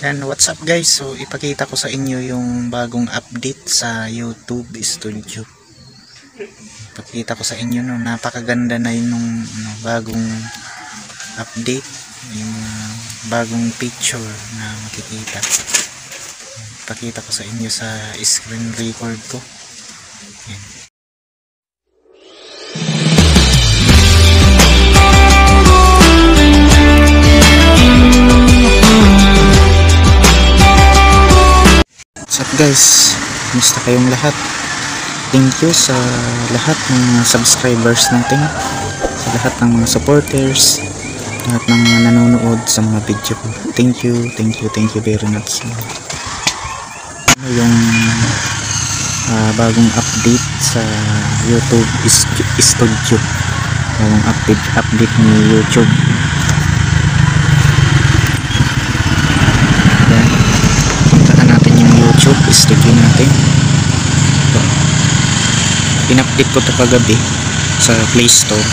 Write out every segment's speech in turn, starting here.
Yan, what's up guys? So ipakita ko sa inyo yung bagong update sa YouTube Studio. Ipakita ko sa inyo no, napakaganda na yun nung bagong update, yung bagong picture na makikita. Ipakita ko sa inyo sa screen record ko. Yan. What's up guys, kumusta kayong lahat? Thank you sa lahat ng mga subscribers natin, sa lahat ng mga supporters, lahat ng mga nanonood sa mga video ko. Thank you very much. Yung bagong update sa YouTube Studio, bagong update ni YouTube. YouTube studio natin. So, in-update ko ito kagabi sa Play Store.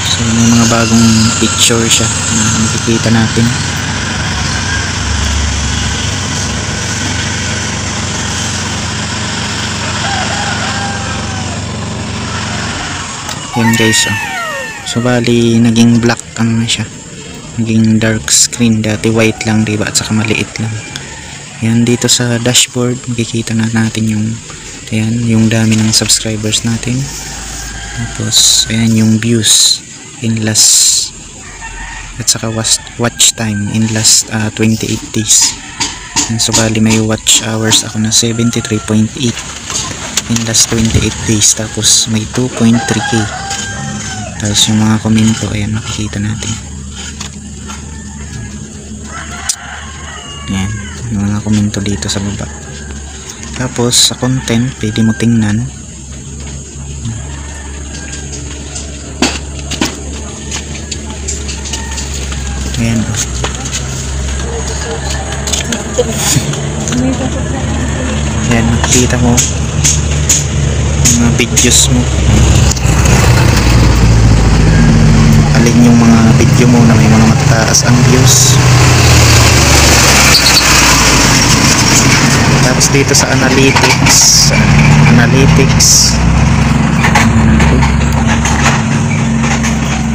So may mga bagong picture siya na makikita natin. Yan guys, so bali naging black ano na siya, naging dark screen. Dati white lang diba, at saka maliit lang. Yan, dito sa dashboard makikita na natin yung yung dami ng subscribers natin. Tapos ayan yung views in last, at saka watch time in last 28 days. And so bali may watch hours ako na 73.8 in last 28 days. Tapos may 2.3k. Tapos yung mga komento ayan makikita natin. Yan yung mga komento dito sa baba. Tapos sa content pwede mo tingnan. Ayan o. Ayan, makikita mo mga videos mo, alin yung mga video mo na may mga mataas ang views. Tapos dito sa analytics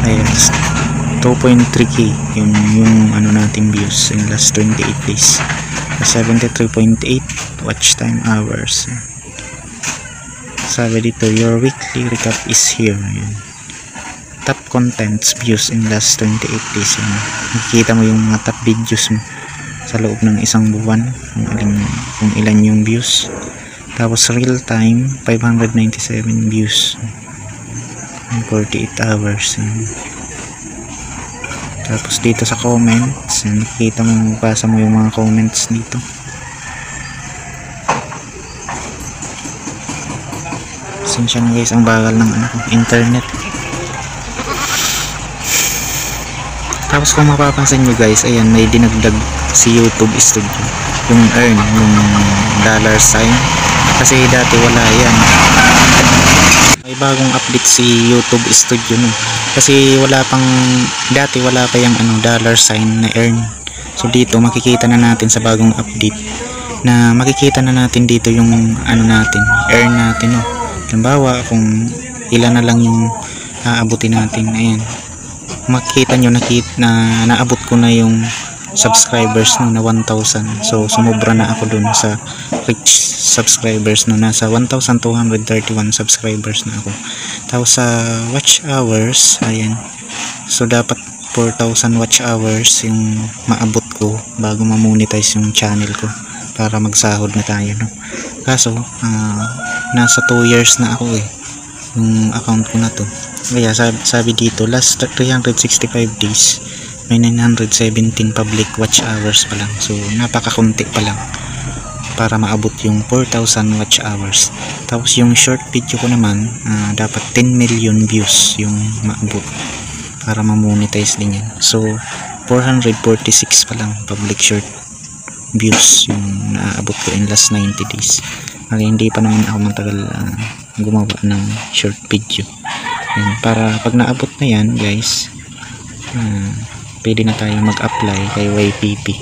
ayan, 2.3k yung ano nating views in last 28 days. 73.8 watch time hours. Sabi dito, your weekly recap is here. Ayan. Top contents views in last 28 days. Ayan. Makikita mo yung mga top videos mo sa loob ng isang buwan, kung ilan yung views. Tapos real time 597 views in 48 hours. Tapos dito sa comments, nakikita mo, basa mo yung mga comments dito. Sinsya na guys, ang bagal ng internet. Tapos kung mapapansin nyo guys, ayan, may dinagdag si YouTube Studio, yung earn, yung dollar sign, kasi dati wala yan. May bagong update si YouTube Studio no, kasi dati wala pa yung dollar sign na earn. So dito makikita na natin sa bagong update na makikita na natin dito yung natin, earn natin no. Halimbawa kung ilan na lang yung aabutin natin, ayan, makikita nyo na naabot ko na yung subscribers no, na 1,000. So sumobra na ako dun sa reach subscribers no, nasa 1,231 subscribers na ako. Tapos sa watch hours, ayan, so dapat 4,000 watch hours yung maabot ko bago ma-monetize yung channel ko para magsahod na tayo no. Kaso nasa 2 years na ako yung account ko na to. Kaya sabi dito, last 365 days may 917 public watch hours pa lang. So napakakunti pa lang para maabot yung 4,000 watch hours. Tapos yung short video ko naman, dapat 10 million views yung maabot para ma-monetize din yan. So 446 pa lang public short views yung naabot ko in last 90 days. Kaya hindi pa naman ako matagal gumawa ng short video. Yan, para pag naabot na yan guys, pwede na tayo mag-apply kay YPP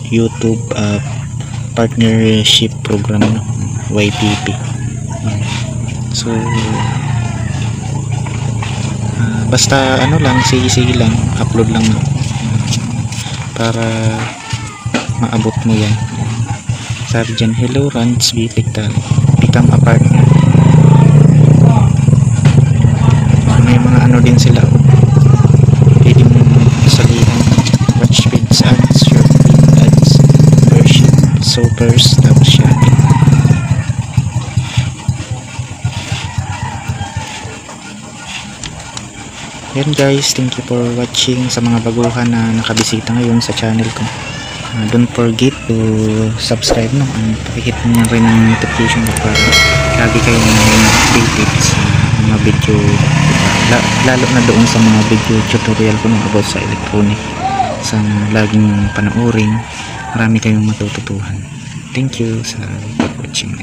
YouTube partnership program, no? YPP. So basta ano lang, sige lang, upload lang para maabot mo yan. Sabi dyan, hello Rants Bitiktal, become a partner. May mga ano din sila, pwede mo salihan, watch feeds ads, short feed ads, membership, supers, tapos shopping. Yan guys, thank you for watching. Sa mga baguhan na nakabisita ngayon sa channel ko, don't forget to subscribe, no? Pakihit nyo rin ang notification para lagi kayong updated sa mga video, lalo na doon sa mga video tutorial ko about sa electronic, sa laging panoorin. Marami kayong matututuhan. Thank you sa watching.